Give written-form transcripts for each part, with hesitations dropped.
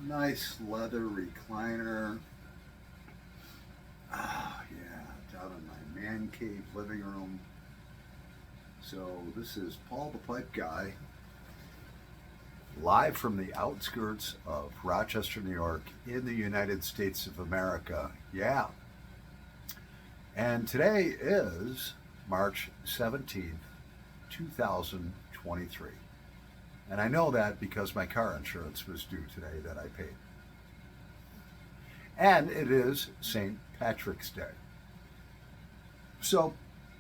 Nice leather recliner. Ah, yeah, down in my man cave living room. So this is Paul the Pipe Guy, live from the outskirts of Rochester, New York, in the United States of America. Yeah. And today is March 17th, 2023. And I know that because my car insurance was due today that I paid. And it is St. Patrick's Day. So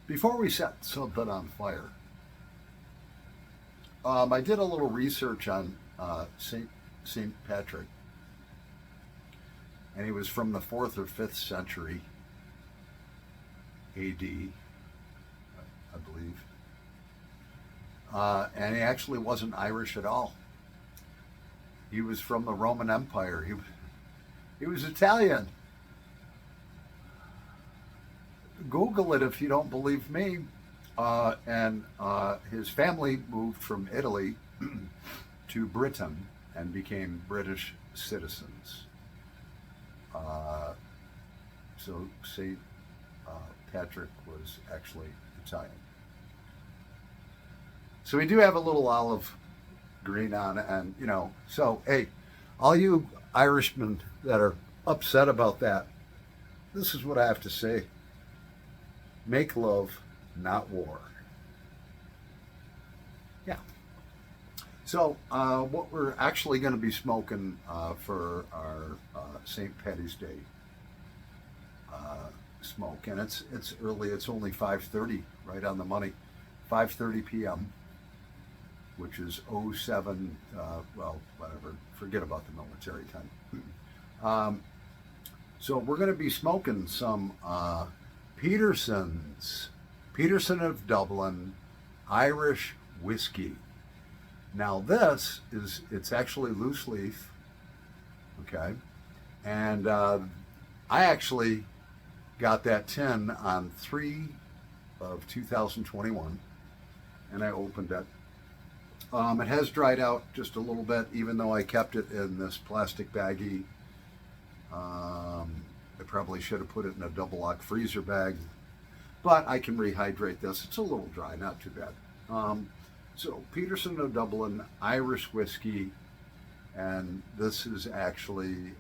before we set something on fire, I did a little research on Saint Patrick, and he was from the 4th or 5th century A.D., I believe. And he actually wasn't Irish at all. He was from the Roman Empire. He was Italian. Google it if you don't believe me. And his family moved from Italy to Britain and became British citizens. So St. Patrick was actually Italian. So we do have a little olive green on it, and so hey, all you Irishmen that are upset about that, this is what I have to say. Make love, not war. Yeah. So what we're actually going to be smoking for our St. Patty's Day smoke, and it's early. It's only 5:30, right on the money, 5:30 p.m., which is 07. Well, whatever. Forget about the military time. So we're going to be smoking some Peterson of Dublin Irish whiskey. Now it's actually loose leaf, okay, and I actually got that tin on 3/2021, and I opened it. It has dried out just a little bit, even though I kept it in this plastic baggie. I probably should have put it in a double lock freezer bag, but I can rehydrate this. It's a little dry, not too bad. So Peterson of Dublin Irish whiskey, and this is actually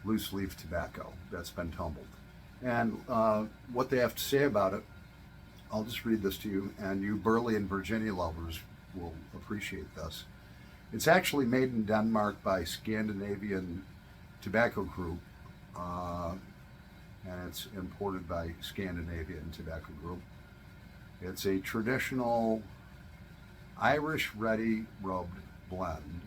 loose leaf tobacco that's been tumbled. And what they have to say about it, I'll just read this to you, and you Burley and Virginia lovers will appreciate this. It's actually made in Denmark by Scandinavian Tobacco Group, and it's imported by Scandinavian Tobacco Group. It's a traditional Irish ready rubbed blend.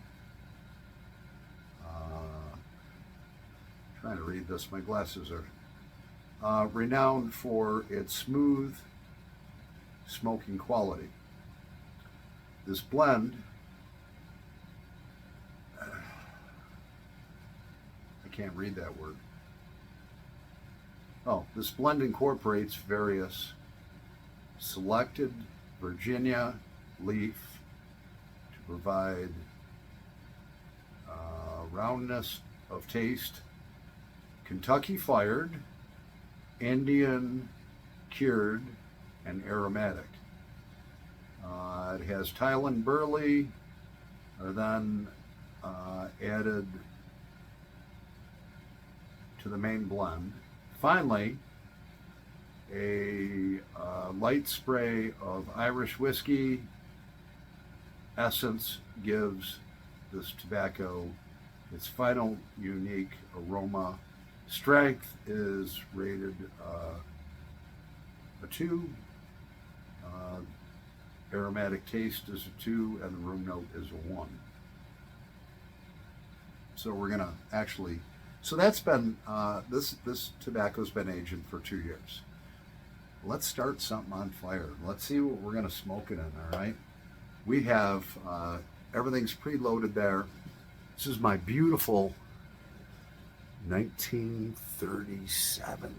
Trying to read this, my glasses are renowned for its smooth smoking quality. This blend, I can't read that word. This blend incorporates various selected Virginia leaf to provide roundness of taste, Kentucky fired, Indian cured, and aromatic. It has tile and burley are then added to the main blend. Finally, a light spray of Irish whiskey essence gives this tobacco its final unique aroma. Strength is rated a 2. Aromatic taste is a 2, and the room note is a 1. So we're gonna actually. So that's been this tobacco's been aging for 2 years. Let's start something on fire. Let's see what we're gonna smoke it in. All right. We have everything's preloaded there. This is my beautiful 1937.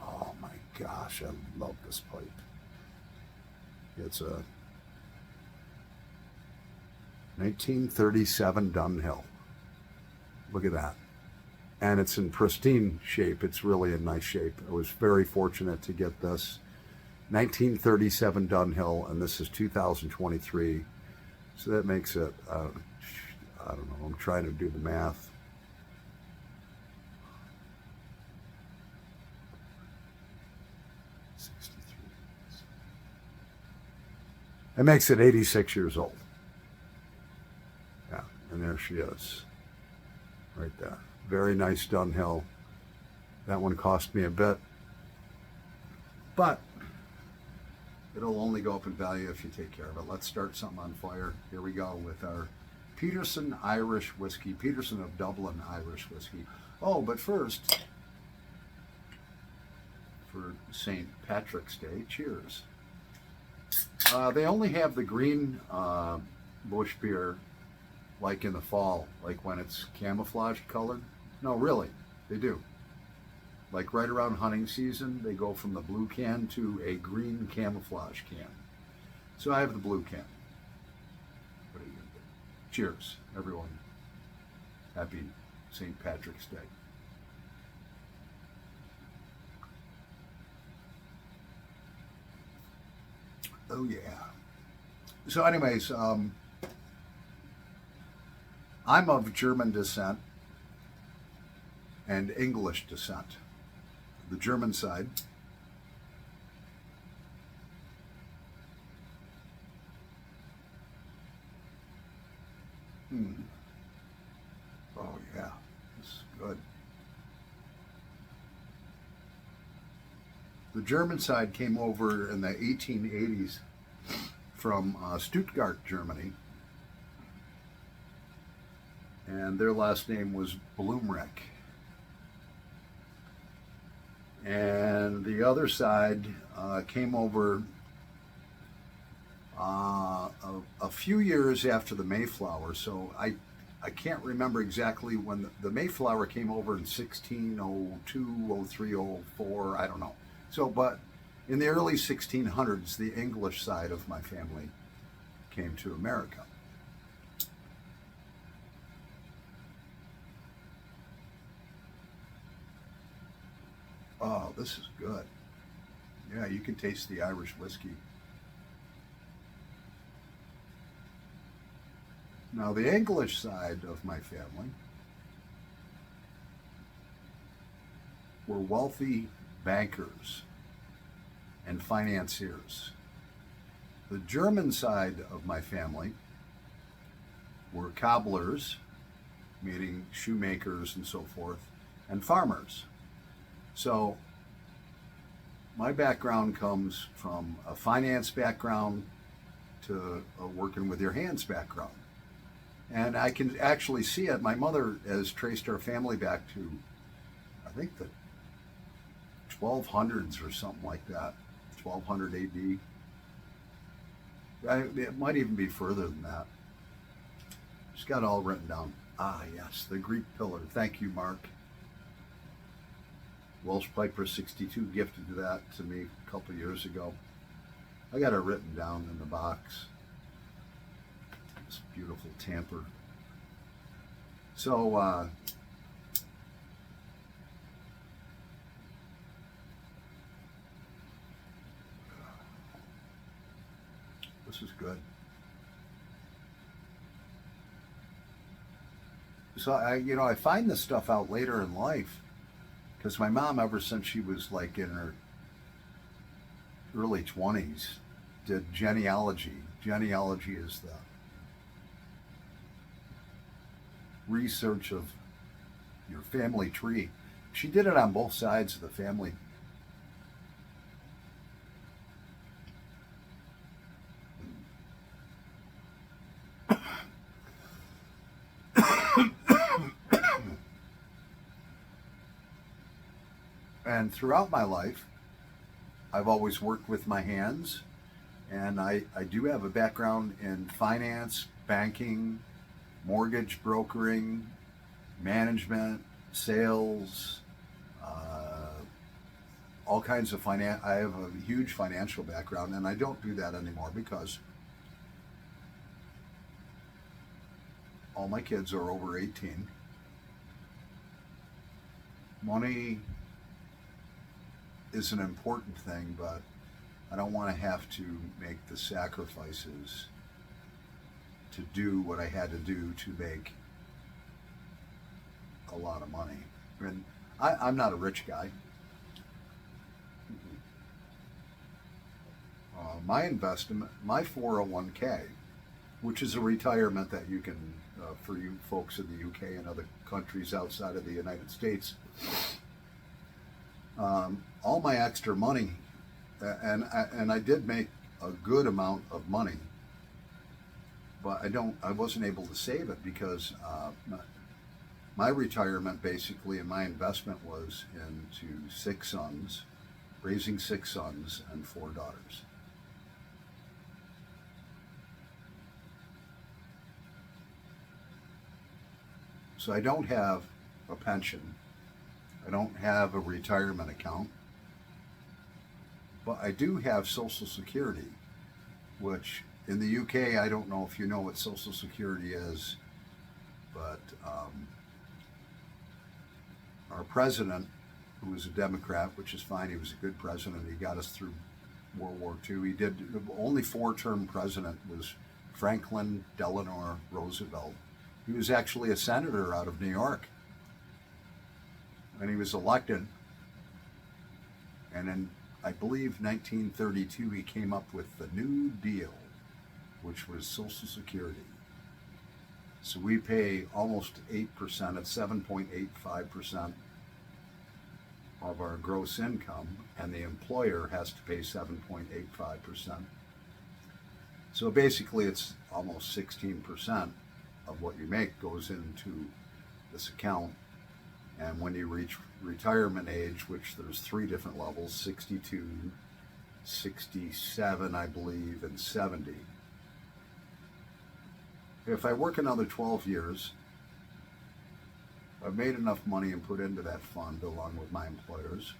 Oh my gosh, I love this pipe. It's a 1937 Dunhill. Look at that. And it's in pristine shape. It's really in nice shape. I was very fortunate to get this 1937 Dunhill, and this is 2023. So that makes it, I don't know, I'm trying to do the math. It makes it 86 years old. Yeah, and there she is, right there. Very nice Dunhill. That one cost me a bit, but it'll only go up in value if you take care of it. Let's start something on fire. Here we go with our Peterson Irish Whiskey, Peterson of Dublin Irish Whiskey. Oh, but first, for St. Patrick's Day, cheers. They only have the green bush beer like in the fall, like when it's camouflage colored. No, really, they do. Like right around hunting season, they go from the blue can to a green camouflage can. So I have the blue can. What are you gonna do? Cheers, everyone. Happy St. Patrick's Day. Oh yeah. So anyways, I'm of German descent and English descent. The German side. Oh yeah, this is good. The German side came over in the 1880s from Stuttgart, Germany, and their last name was Blumreich. And the other side came over a few years after the Mayflower. So I can't remember exactly when the Mayflower came over in 1602, 03, 04, I don't know. So, but in the early 1600s, the English side of my family came to America. Oh, this is good. Yeah, you can taste the Irish whiskey. Now, the English side of my family were wealthy bankers and financiers. The German side of my family were cobblers, meaning shoemakers and so forth, and farmers. So my background comes from a finance background to a working with your hands background. And I can actually see it. My mother has traced our family back to, I think, the 1200s or something like that, 1200 AD. It might even be further than that. Just got it all written down. Ah, yes, the Greek pillar. Thank you, Mark. Welsh Piper 62 gifted that to me a couple of years ago. I got it written down in the box. This beautiful tamper. So, this is good. So I find this stuff out later in life because my mom, ever since she was like in her early 20s, did genealogy. Genealogy is the research of your family tree. She did it on both sides of the family. And throughout my life, I've always worked with my hands, and I do have a background in finance, banking, mortgage brokering, management, sales, all kinds of finance. I have a huge financial background, and I don't do that anymore because all my kids are over 18. money is an important thing, but I don't want to have to make the sacrifices to do what I had to do to make a lot of money. And I'm not a rich guy. My investment, my 401k, which is a retirement that you can, for you folks in the UK and other countries outside of the United States, all my extra money, and I did make a good amount of money, but I wasn't able to save it because my retirement basically and my investment was into 6 sons, raising 6 sons and 4 daughters. So I don't have a pension. I don't have a retirement account. But I do have Social Security, which in the UK, I don't know if you know what Social Security is, but our president, who was a Democrat, which is fine, he was a good president, he got us through World War II. He did, only 4-term president was Franklin Delano Roosevelt. He was actually a senator out of New York. And he was elected. And in, I believe, 1932, he came up with the New Deal, which was Social Security. So we pay almost 8%, at 7.85% of our gross income, and the employer has to pay 7.85%. So basically, it's almost 16% of what you make goes into this account. And when you reach retirement age, which there's 3 different levels, 62, 67, I believe, and 70. If I work another 12 years, I've made enough money and put into that fund along with my employers.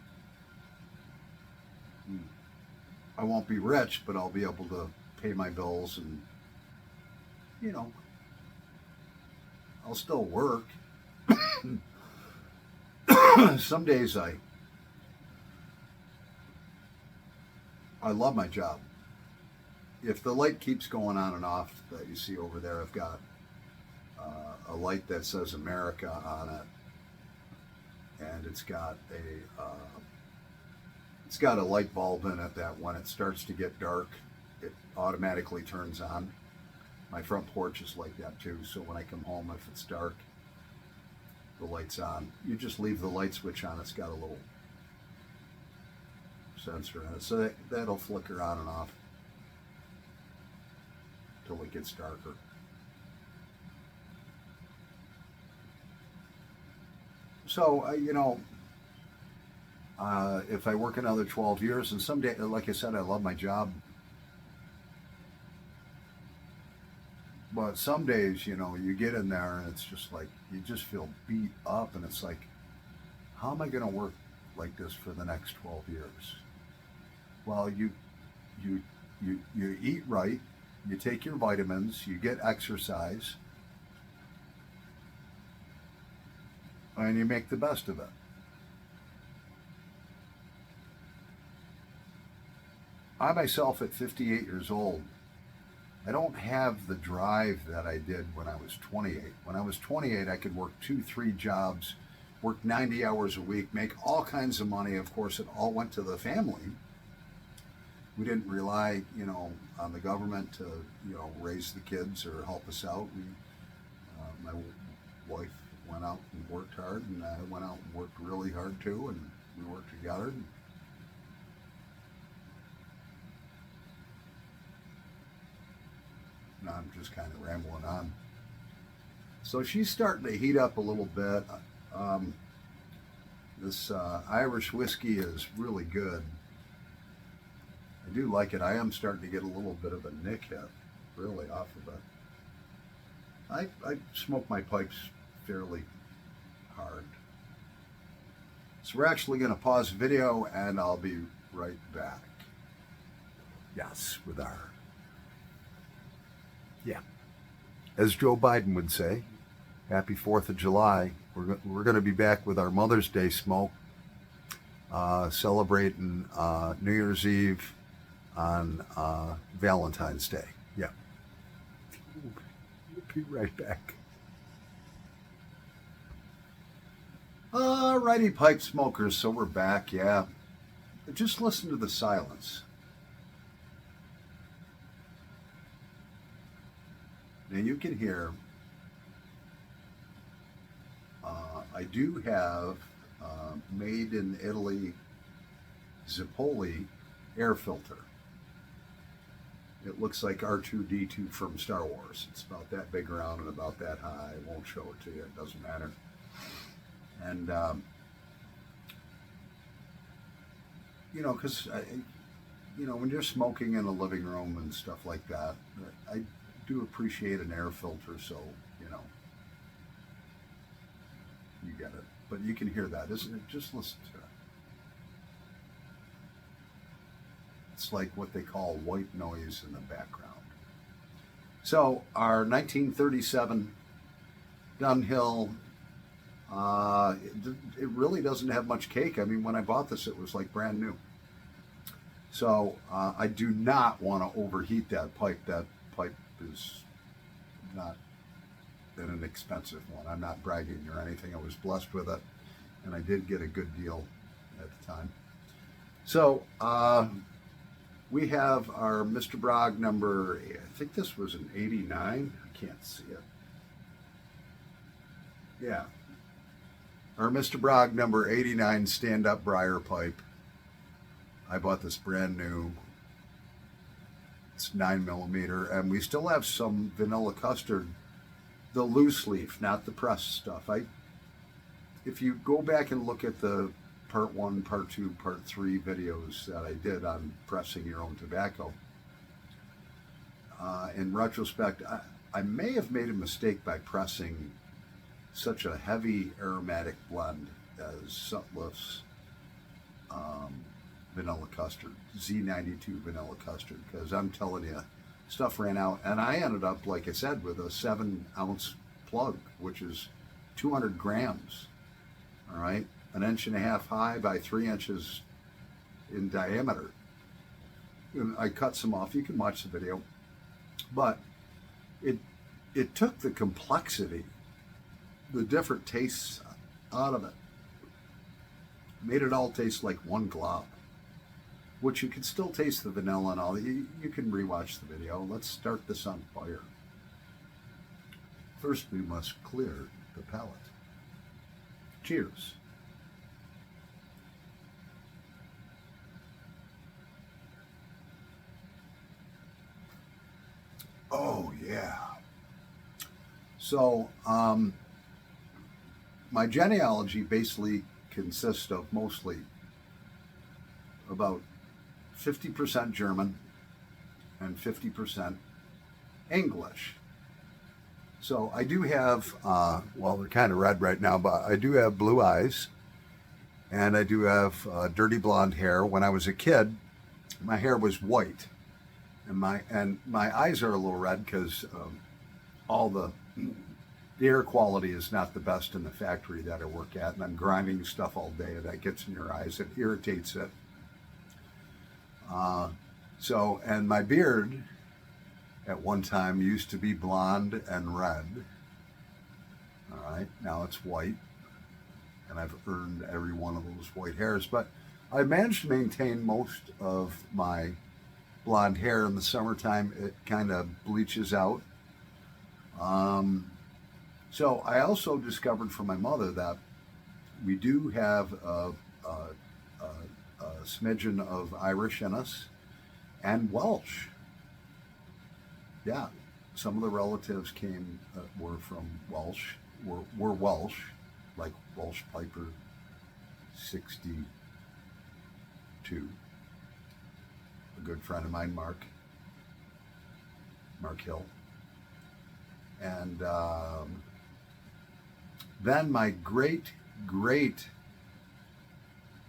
I won't be rich, but I'll be able to pay my bills and, you know, I'll still work. Some days I love my job. If the light keeps going on and off that you see over there, I've got a light that says America on it, and it's got a light bulb in it that when it starts to get dark, it automatically turns on. My front porch is like that too, so when I come home, if it's dark, the light's on. You just leave the light switch on, it's got a little sensor in it, so that'll flicker on and off till it gets darker. So, if I work another 12 years, and someday, like I said, I love my job, but some days, you get in there and it's just like, you just feel beat up, and it's like, how am I going to work like this for the next 12 years? Well, you eat right, you take your vitamins, you get exercise, and you make the best of it. I myself, at 58 years old, I don't have the drive that I did when I was 28. When I was 28, I could work 2-3 jobs, work 90 hours a week, make all kinds of money. Of course, it all went to the family. We didn't rely, on the government to, raise the kids or help us out. My wife went out and worked hard, and I went out and worked really hard too, and we worked together. Now I'm just kind of rambling on. So she's starting to heat up a little bit. This Irish whiskey is really good. I do like it. I am starting to get a little bit of a nick hit, really, off of it. I smoke my pipes fairly hard. So we're actually going to pause the video, and I'll be right back. Yes, with our... Yeah. As Joe Biden would say, happy 4th of July. we're going to be back with our Mother's Day smoke, celebrating New Year's Eve on Valentine's Day. Yeah. We'll be right back. Alrighty, pipe smokers, so we're back, yeah. Just listen to the silence. Now you can hear, I do have made in Italy Zipoli air filter. It looks like R2-D2 from Star Wars. It's about that big around and about that high. I won't show it to you, it doesn't matter. And, because, when you're smoking in a living room and stuff like that, I do appreciate an air filter, so, you get it. But you can hear that, isn't it? Just listen to it. It's like what they call white noise in the background. So, our 1937 Dunhill, it really doesn't have much cake. I mean, when I bought this, it was like brand new. So I do not want to overheat that pipe. That pipe is not an expensive one. I'm not bragging or anything. I was blessed with it, and I did get a good deal at the time. So we have our Mr. Bragg number, I think this was an 89. I can't see it. Yeah. Our Mr. Bragg number 89 stand-up briar pipe. I bought this brand new. It's 9mm, and we still have some vanilla custard, the loose leaf, not the pressed stuff. If you go back and look at the part 1, part 2, part 3 videos that I did on pressing your own tobacco, in retrospect, I may have made a mistake by pressing such a heavy aromatic blend as Sutliff's vanilla custard, Z92 vanilla custard, because I'm telling you, stuff ran out, and I ended up, like I said, with a 7-ounce plug, which is 200 grams, all right, 1.5 inches high by 3 inches in diameter. And I cut some off. You can watch the video, but it took the complexity, the different tastes out of it, made it all taste like one glob, which you can still taste the vanilla and all. You can rewatch the video. Let's start this on fire. First, we must clear the palate. Cheers. Oh, yeah. So, my genealogy basically consists of mostly about 50% German and 50% English. So I do have, well, they're kind of red right now, but I do have blue eyes, and I do have dirty blonde hair. When I was a kid, my hair was white, and my eyes are a little red because all the air quality is not the best in the factory that I work at, and I'm grinding stuff all day that gets in your eyes. It irritates it. And my beard at one time used to be blonde and red. All right, now it's white, and I've earned every one of those white hairs, but I managed to maintain most of my blonde hair. In the summertime, it kind of bleaches out. So I also discovered from my mother that we do have a smidgen of Irish in us and Welsh. Yeah, some of the relatives were from Welsh, were Welsh, like Welsh Piper 62. A good friend of mine, Mark Hill. And then my great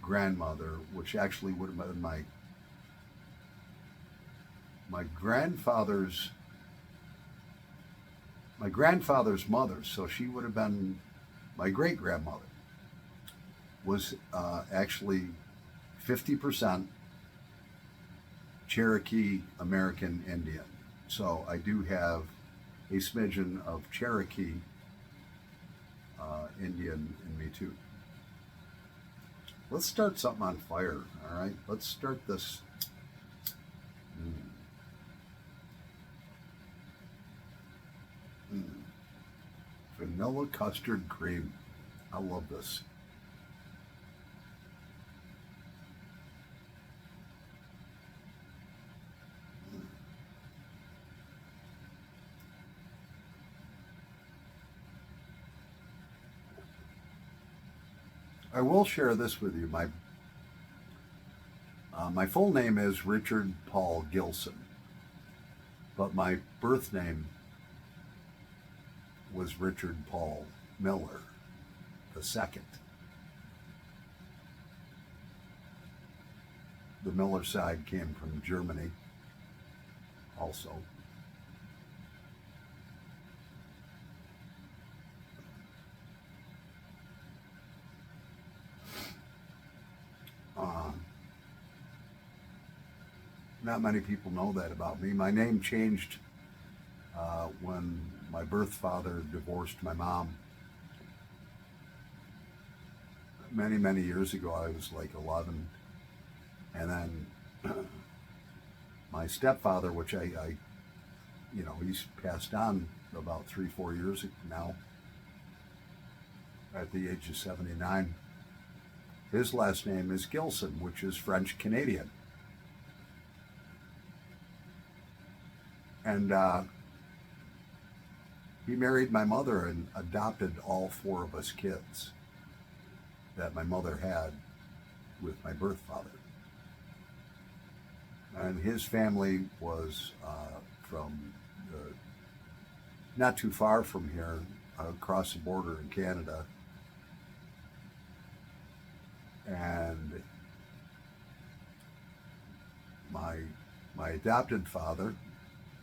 grandmother, which actually would have been my grandfather's mother, so she would have been my great grandmother was actually 50% Cherokee American Indian. So I do have a smidgen of Cherokee Indian in me too. Let's start something on fire, all right? Let's start this. Vanilla custard cream. I love this. I will share this with you. My full name is Richard Paul Gilson, but my birth name was Richard Paul Miller II. The Miller side came from Germany also. Not many people know that about me. My name changed when my birth father divorced my mom. Many, many years ago, I was like 11. And then my stepfather, which he's passed on about 3-4 years now, at the age of 79. His last name is Gilson, which is French Canadian. And he married my mother and adopted all 4 of us kids that my mother had with my birth father. And his family was from not too far from here, across the border in Canada. And my adopted father,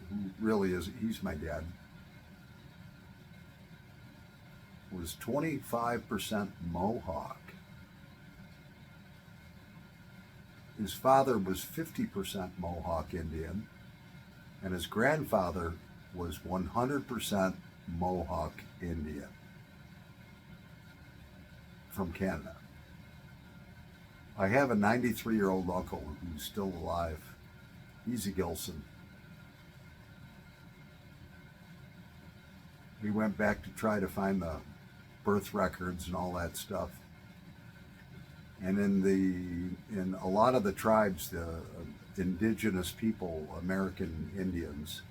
who really he's my dad, was 25% Mohawk. His father was 50% Mohawk Indian, and his grandfather was 100% Mohawk Indian from Canada. I have a 93-year-old uncle who's still alive. He's a Gilson. We went back to try to find the birth records and all that stuff. And in a lot of the tribes, the indigenous people, American Indians,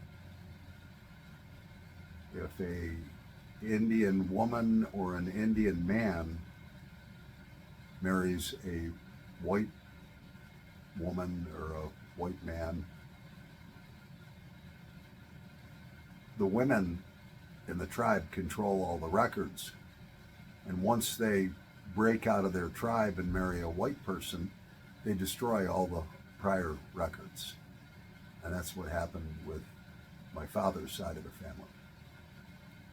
if a Indian woman or an Indian man marries a white woman or a white man, the women in the tribe control all the records. And once they break out of their tribe and marry a white person, they destroy all the prior records. And that's what happened with my father's side of the family.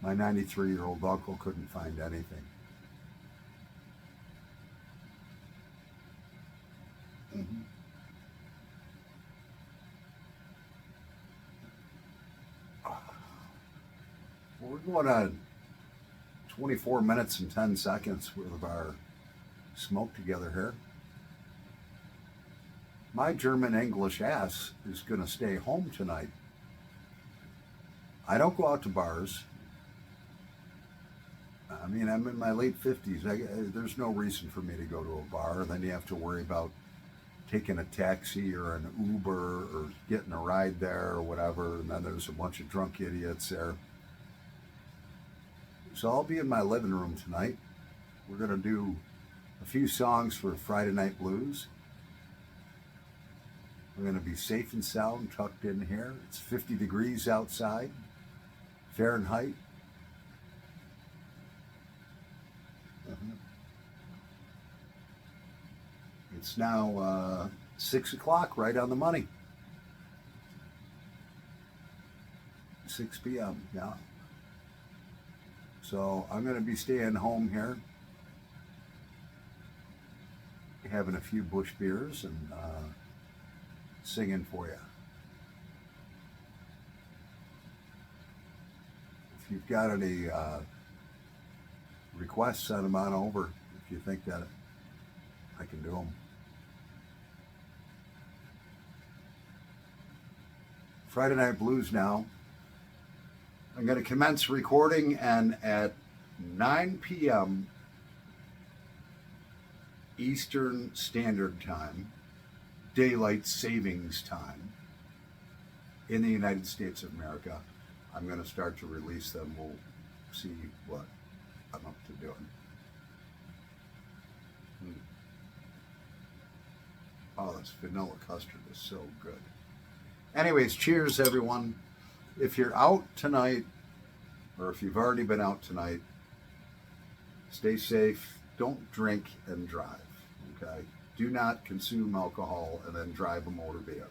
My 93-year-old uncle couldn't find anything. Mm-hmm. Well, we're going on 24 minutes and 10 seconds worth of our smoke together here. My German English ass is going to stay home tonight. I don't go out to bars. I mean, I'm in my late 50s. There's no reason for me to go to a bar. Then you have to worry about taking a taxi or an Uber or getting a ride there or whatever. And then there's a bunch of drunk idiots there. So I'll be in my living room tonight. We're going to do a few songs for Friday Night Blues. We're going to be safe and sound, tucked in here. It's 50 degrees outside, Fahrenheit. It's now 6 o'clock, right on the money. 6 p.m., yeah. So I'm going to be staying home here, having a few bush beers and singing for you. If you've got any requests, send them on over if you think that I can do them. Friday Night Blues now. I'm going to commence recording, and at 9 p.m. Eastern Standard Time, Daylight Savings Time, in the United States of America, I'm going to start to release them. We'll see what I'm up to doing. Oh, this vanilla custard is so good. Anyways, cheers, everyone. If you're out tonight, or if you've already been out tonight, stay safe. Don't drink and drive, okay? Do not consume alcohol and then drive a motor vehicle.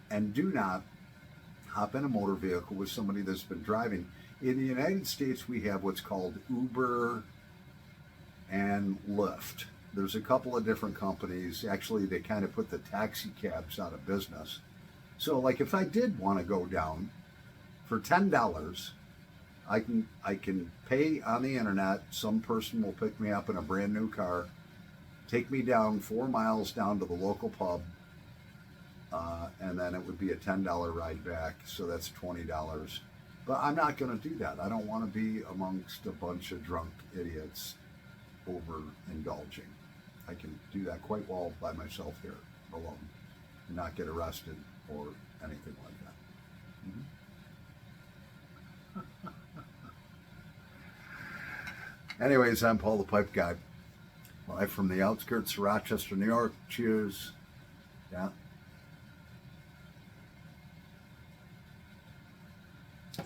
And do not hop in a motor vehicle with somebody that's been driving. In the United States, we have what's called Uber and Lyft. There's a couple of different companies. Actually, they kind of put the taxi cabs out of business. So, like, if I did want to go down for $10, I can pay on the internet. Some person will pick me up in a brand new car, take me down 4 miles down to the local pub, and then it would be a $10 ride back. So that's $20. But I'm not going to do that. I don't want to be amongst a bunch of drunk idiots overindulging. I can do that quite well by myself here, alone, and not get arrested or anything like that. Anyways, I'm Paul the Pipe Guy, live from the outskirts of Rochester, New York. Cheers. Yeah.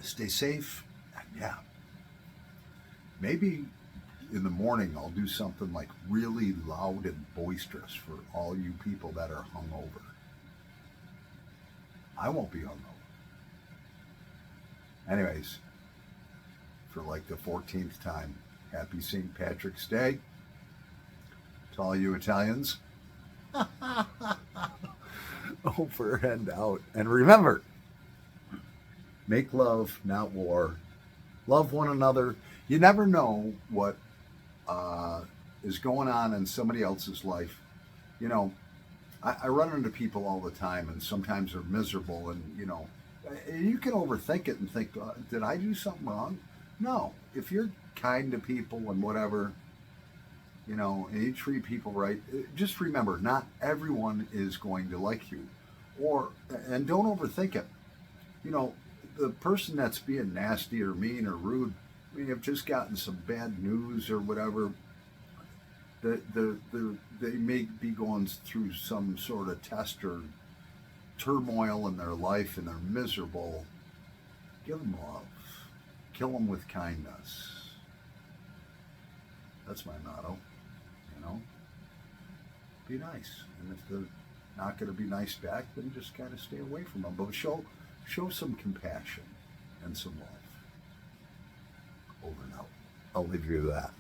Stay safe. Yeah. Maybe in the morning I'll do something like really loud and boisterous for all you people that are hungover. I won't be hungover. Anyways, for like the 14th time, happy St. Patrick's Day to all you Italians. Over and out. And remember, make love, not war. Love one another. You never know what is going on in somebody else's life. You know, I run into people all the time, and sometimes they're miserable, and, you know, you can overthink it and think, did I do something wrong? No. If you're kind to people and whatever, you know, and you treat people right, just remember, not everyone is going to like you. And don't overthink it. You know, the person that's being nasty or mean or rude, I mean, have just gotten some bad news or whatever. They may be going through some sort of test or turmoil in their life, and they're miserable. Give them love. Kill them with kindness. That's my motto. You know, be nice, and if they're not going to be nice back, then just kind of stay away from them. But show some compassion and some love. Over and out. I'll leave you with that.